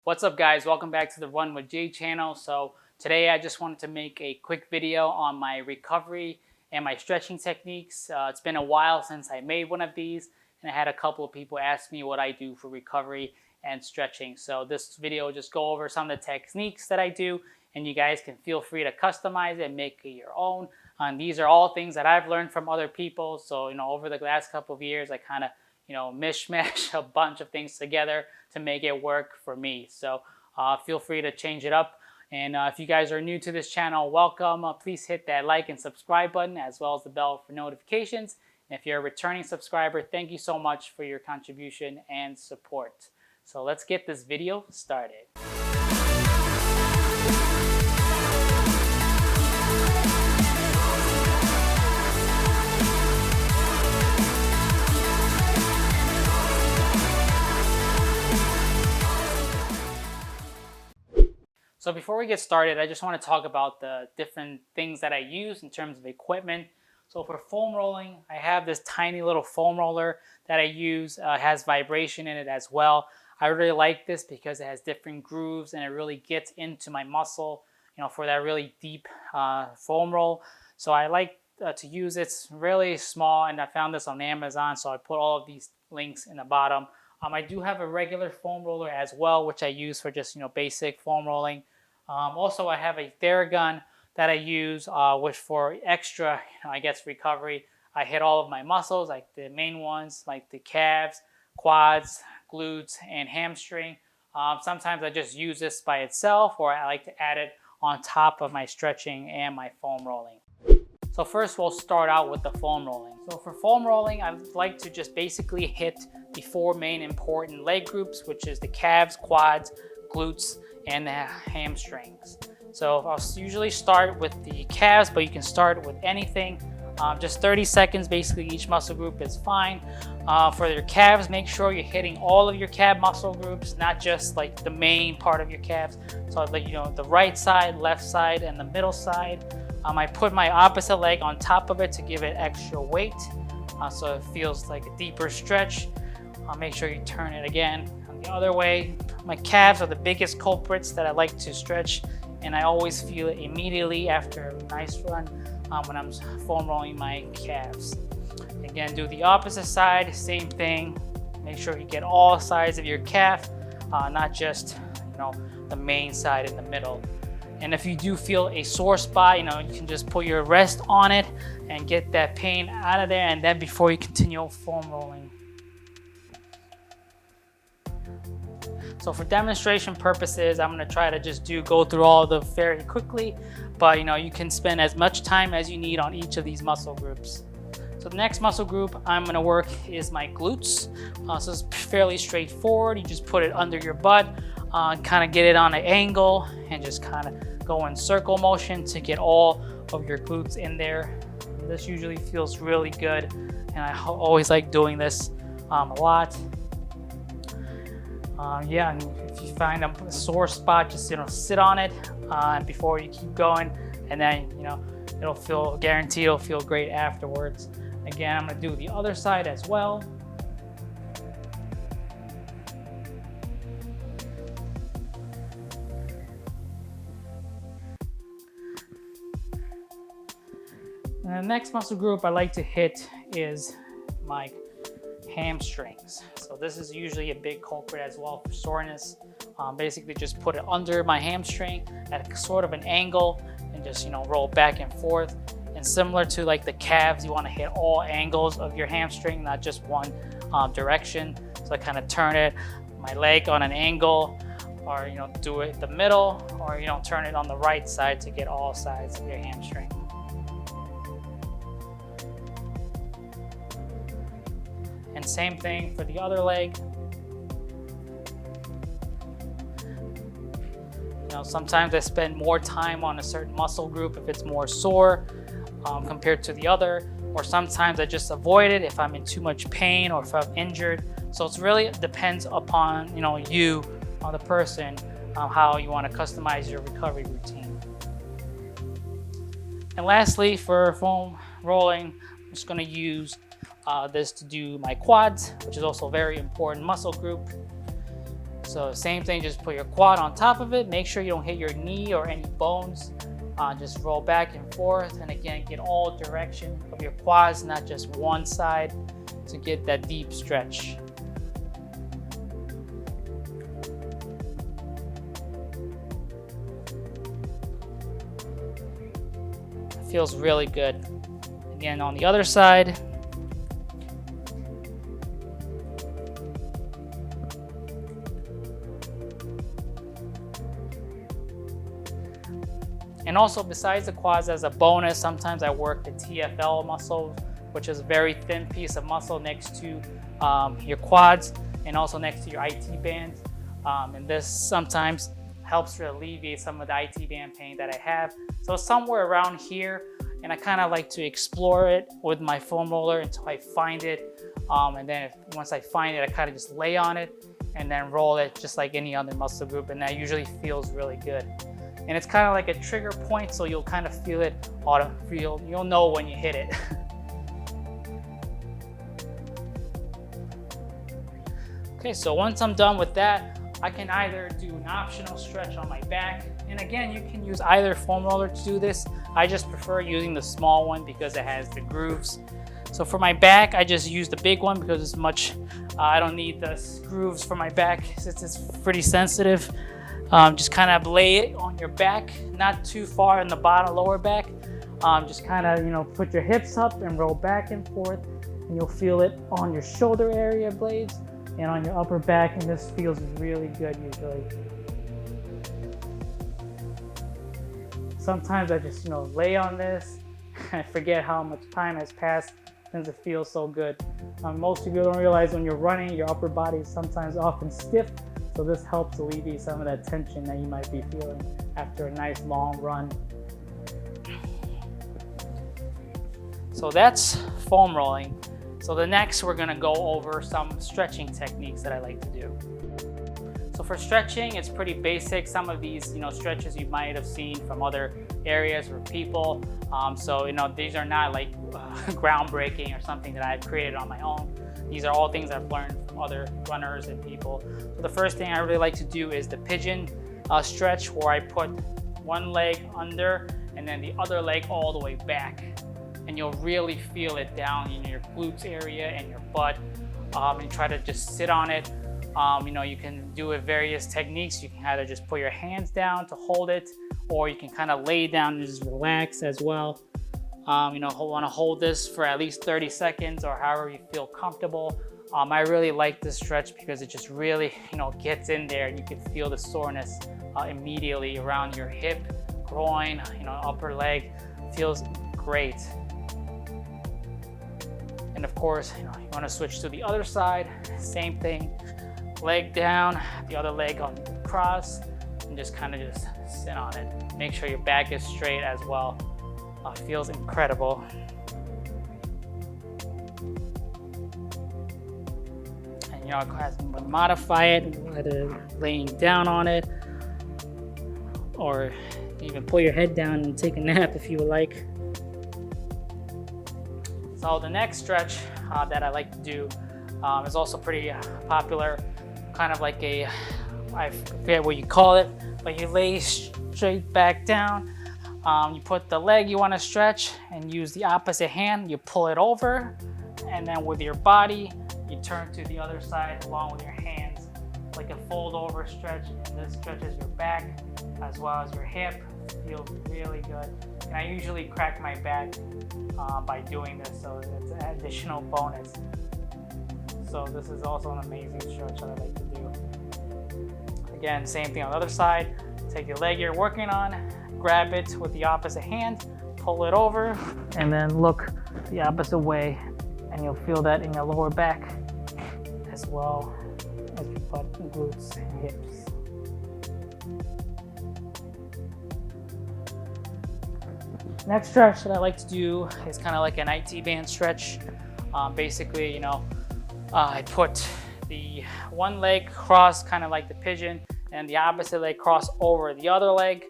What's up guys, welcome back to the Run with Jay channel. So today I just wanted to make a quick video on my recovery and my stretching techniques. It's been a while since I made one of these, and I had a couple of people ask me what I do for recovery and stretching. So this video will just go over some of the techniques that I do, and you guys can feel free to customize it and make it your own. These are all things that I've learned from other people. So over the last couple of years I kind of mishmash a bunch of things together to make it work for me. So feel free to change it up. And if you guys are new to this channel, welcome. Please hit that like and subscribe button as well as the bell for notifications. And if you're a returning subscriber, thank you so much for your contribution and support. So let's get this video started. So before we get started, I just want to talk about the different things that I use in terms of equipment. So for foam rolling, I have this tiny little foam roller that I use. It has vibration in it as well. I really like this because it has different grooves and it really gets into my muscle, for that really deep foam roll. So I like to use it. It's really small, and I found this on Amazon, so I put all of these links in the bottom. I do have a regular foam roller as well, which I use for just basic foam rolling. Also, I have a Theragun that I use, which for extra, recovery. I hit all of my muscles, like the main ones, like the calves, quads, glutes, and hamstring. Sometimes I just use this by itself, or I like to add it on top of my stretching and my foam rolling. So first we'll start out with the foam rolling. So for foam rolling, I like to just basically hit the four main important leg groups, which is the calves, quads, glutes, and the hamstrings. So I'll usually start with the calves, but you can start with anything. Just 30 seconds, basically each muscle group is fine. For your calves, make sure you're hitting all of your calf muscle groups, not just like the main part of your calves. So the right side, left side, and the middle side. I put my opposite leg on top of it to give it extra weight, so it feels like a deeper stretch. Make sure you turn it again the other way. My calves are the biggest culprits that I like to stretch, and I always feel it immediately after a nice run when I'm foam rolling my calves. Again, do the opposite side, same thing. Make sure you get all sides of your calf, not just the main side in the middle. And if you do feel a sore spot, you can just put your rest on it and get that pain out of there, and then before you continue foam rolling. So for demonstration purposes, I'm going to try to just go through all of them very quickly, but you can spend as much time as you need on each of these muscle groups. So the next muscle group I'm going to work is my glutes. So it's fairly straightforward. You just put it under your butt, kind of get it on an angle, and just kind of go in circle motion to get all of your glutes in there. This usually feels really good, and I always like doing this a lot. And if you find a sore spot, just sit on it before you keep going, and then guaranteed it'll feel great afterwards. Again, I'm going to do the other side as well. And the next muscle group I like to hit is my hamstrings. So this is usually a big culprit as well for soreness. Basically just put it under my hamstring at sort of an angle and just roll back and forth. And similar to like the calves, you want to hit all angles of your hamstring, not just one direction. So I kind of turn it, my leg on an angle, or do it the middle, or turn it on the right side to get all sides of your hamstring. And same thing for the other leg. Sometimes I spend more time on a certain muscle group if it's more sore compared to the other, or sometimes I just avoid it if I'm in too much pain or if I'm injured. So it really depends upon you, the person, how you want to customize your recovery routine. And lastly, for foam rolling, I'm just going to use this to do my quads, which is also a very important muscle group. So same thing, just put your quad on top of it. Make sure you don't hit your knee or any bones. Just roll back and forth, and again, get all direction of your quads, not just one side, to get that deep stretch. It feels really good. Again, on the other side. And also, besides the quads, as a bonus, sometimes I work the TFL muscle, which is a very thin piece of muscle next to your quads and also next to your IT bands. And this sometimes helps to alleviate some of the IT band pain that I have. So somewhere around here, and I kind of like to explore it with my foam roller until I find it. And then once I find it, I kind of just lay on it and then roll it just like any other muscle group. And that usually feels really good. And it's kind of like a trigger point, so you'll kind of feel it, you'll know when you hit it. Okay, so once I'm done with that, I can either do an optional stretch on my back. And again, you can use either foam roller to do this. I just prefer using the small one because it has the grooves. So for my back, I just use the big one because it's much, I don't need the grooves for my back since it's pretty sensitive. Just kind of lay it on your back, not too far in the bottom, lower back. Just kind of, put your hips up and roll back and forth, and you'll feel it on your shoulder area blades and on your upper back, and this feels really good usually. Sometimes I just, lay on this and forget how much time has passed since it feels so good. Most people don't realize when you're running, your upper body is sometimes often stiff. So this helps alleviate some of that tension that you might be feeling after a nice long run. So that's foam rolling. So the next, we're gonna go over some stretching techniques that I like to do. So for stretching, it's pretty basic. Some of these, stretches you might have seen from other areas or people. So, these are not like groundbreaking or something that I've created on my own. These are all things I've learned from other runners and people. So the first thing I really like to do is the pigeon stretch, where I put one leg under and then the other leg all the way back. And you'll really feel it down in your glutes area and your butt, and try to just sit on it. You can do it various techniques. You can either just put your hands down to hold it, or you can kind of lay down and just relax as well. Want to hold this for at least 30 seconds or however you feel comfortable. I really like this stretch because it just really, gets in there, and you can feel the soreness immediately around your hip, groin, upper leg. Feels great. And of course, you want to switch to the other side. Same thing, leg down, the other leg on cross, and just kind of just sit on it. Make sure your back is straight as well. Feels incredible. And you can modify it, either laying down on it, or even pull your head down and take a nap if you would like. So the next stretch that I like to do is also pretty popular, kind of like I forget what you call it, but you lay straight back down. You put the leg you want to stretch and use the opposite hand. You pull it over, and then with your body, you turn to the other side along with your hands, like a fold over stretch. And this stretches your back as well as your hip. Feels really good. And I usually crack my back by doing this, so it's an additional bonus. So this is also an amazing stretch that I like to do. Again, same thing on the other side. Take the leg you're working on, grab it with the opposite hand, pull it over, and then look the opposite way, and you'll feel that in your lower back as well as your butt, glutes, and hips. Next stretch that I like to do is kind of like an IT band stretch. Basically, I put the one leg cross, kind of like the pigeon, and the opposite leg cross over the other leg.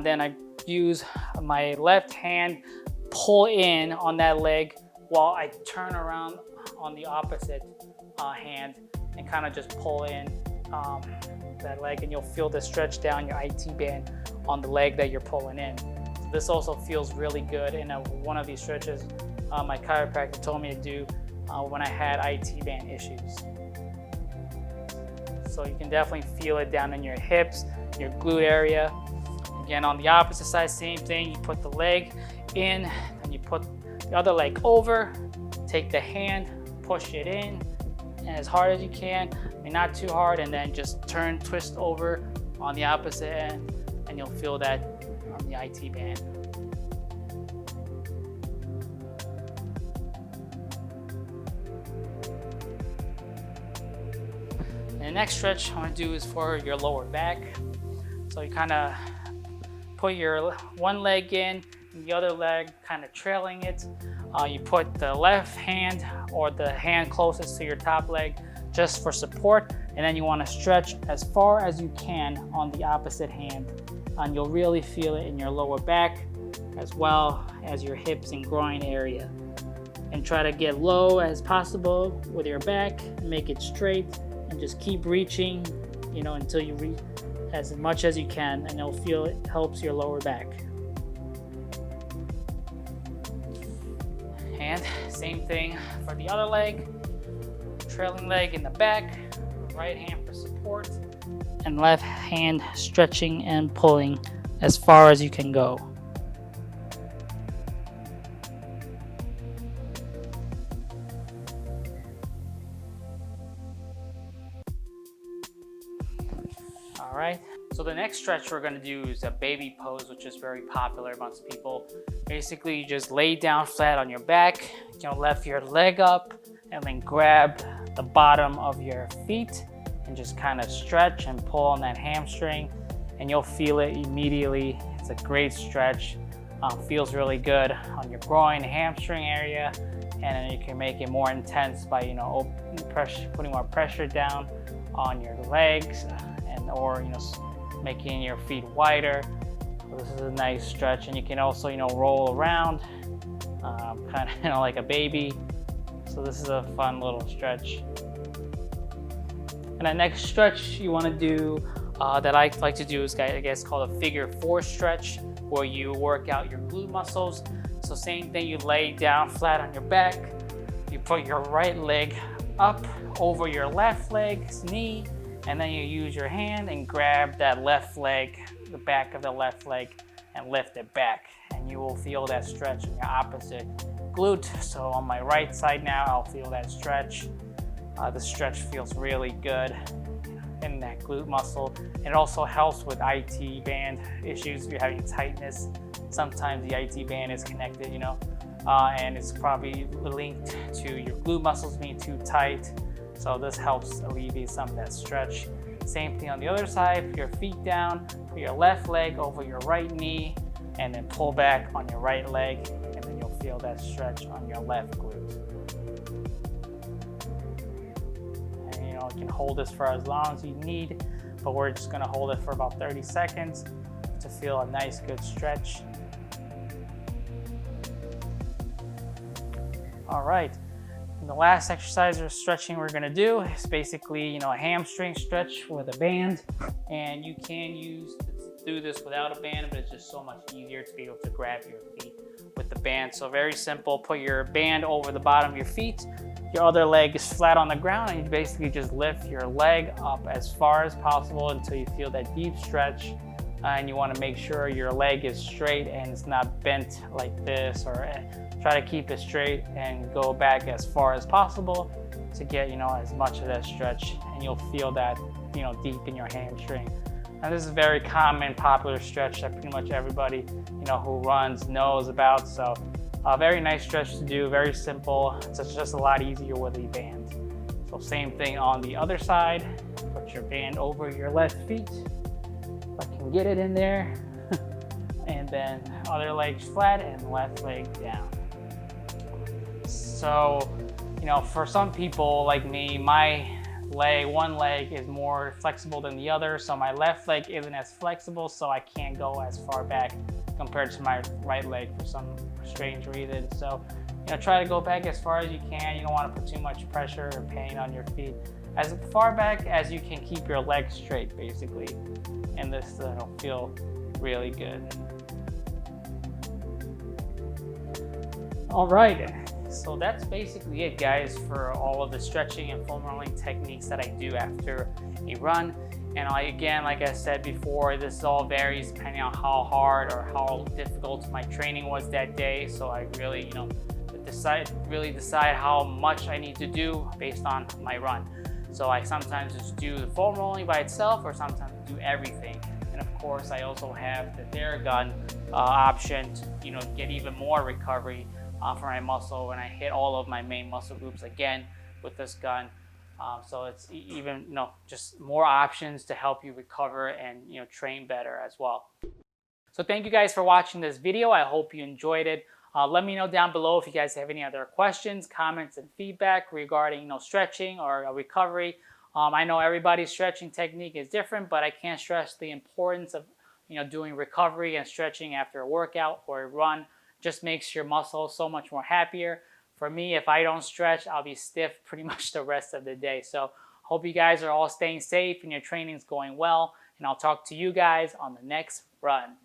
Then I use my left hand, pull in on that leg while I turn around on the opposite hand and kind of just pull in that leg, and you'll feel the stretch down your IT band on the leg that you're pulling in. So this also feels really good, and one of these stretches my chiropractor told me to do when I had IT band issues. So you can definitely feel it down in your hips, your glute area. Again, on the opposite side, same thing. You put the leg in, and you put the other leg over, take the hand, push it in, and as hard as you can, I mean, not too hard, and then just turn, twist over on the opposite end, and you'll feel that on the IT band. And the next stretch I want to do is for your lower back. So you kind of put your one leg in, and the other leg kind of trailing it. You put the left hand or the hand closest to your top leg just for support, and then you want to stretch as far as you can on the opposite hand, and you'll really feel it in your lower back as well as your hips and groin area. And try to get low as possible with your back, make it straight, and just keep reaching, until you reach as much as you can, and you'll feel it helps your lower back. And same thing for the other leg, trailing leg in the back, right hand for support, and left hand stretching and pulling as far as you can go. All right, so the next stretch we're gonna do is a baby pose, which is very popular amongst people. Basically, you just lay down flat on your back, lift your leg up, and then grab the bottom of your feet and just kind of stretch and pull on that hamstring, and you'll feel it immediately. It's a great stretch. Feels really good on your groin, hamstring area, and then you can make it more intense by putting more pressure down on your legs, or making your feet wider. So this is a nice stretch, and you can also roll around kind of like a baby. So this is a fun little stretch. And the next stretch you want to do that I like to do is, I guess, called a figure 4 stretch, where you work out your glute muscles. So same thing, you lay down flat on your back, you put your right leg up over your left leg's knee, and then you use your hand and grab that left leg, the back of the left leg, and lift it back. And you will feel that stretch in your opposite glute. So on my right side now, I'll feel that stretch. The stretch feels really good in that glute muscle. It also helps with IT band issues. If you're having tightness, sometimes the IT band is connected, and it's probably linked to your glute muscles being too tight. So this helps alleviate some of that stretch. Same thing on the other side, put your feet down, put your left leg over your right knee, and then pull back on your right leg, and then you'll feel that stretch on your left glute. And you can hold this for as long as you need, but we're just gonna hold it for about 30 seconds to feel a nice, good stretch. All right. And the last exercise or stretching we're gonna do is basically, a hamstring stretch with a band. And you can do this without a band, but it's just so much easier to be able to grab your feet with the band. So very simple, put your band over the bottom of your feet. Your other leg is flat on the ground, and you basically just lift your leg up as far as possible until you feel that deep stretch. And you wanna make sure your leg is straight and it's not bent like this, or try to keep it straight and go back as far as possible to get, as much of that stretch, and you'll feel that, deep in your hamstring. And this is a very common, popular stretch that pretty much everybody, who runs knows about. So a very nice stretch to do, very simple. It's just a lot easier with a band. So same thing on the other side. Put your band over your left feet. If I can get it in there. And then other leg flat and left leg down. So, for some people like me, my one leg is more flexible than the other. So my left leg isn't as flexible, so I can't go as far back compared to my right leg for some strange reason. So, try to go back as far as you can. You don't want to put too much pressure or pain on your feet. as far back as you can keep your legs straight, basically. And this will feel really good. All right, so that's basically it, guys, for all of the stretching and foam rolling techniques that I do after a run. And again, like I said before, this all varies depending on how hard or how difficult my training was that day. So I really, decide how much I need to do based on my run. So I sometimes just do the foam rolling by itself, or sometimes do everything. And of course, I also have the Theragun option to get even more recovery for my muscle when I hit all of my main muscle groups again with this gun. So it's even just more options to help you recover and train better as well. So thank you guys for watching this video. I hope you enjoyed it. Let me know down below if you guys have any other questions, comments, and feedback regarding stretching or recovery. I know everybody's stretching technique is different, but I can't stress the importance of doing recovery and stretching after a workout or a run. Just makes your muscles so much more happier. For me, if I don't stretch, I'll be stiff pretty much the rest of the day. So hope you guys are all staying safe and your training's going well. And I'll talk to you guys on the next run.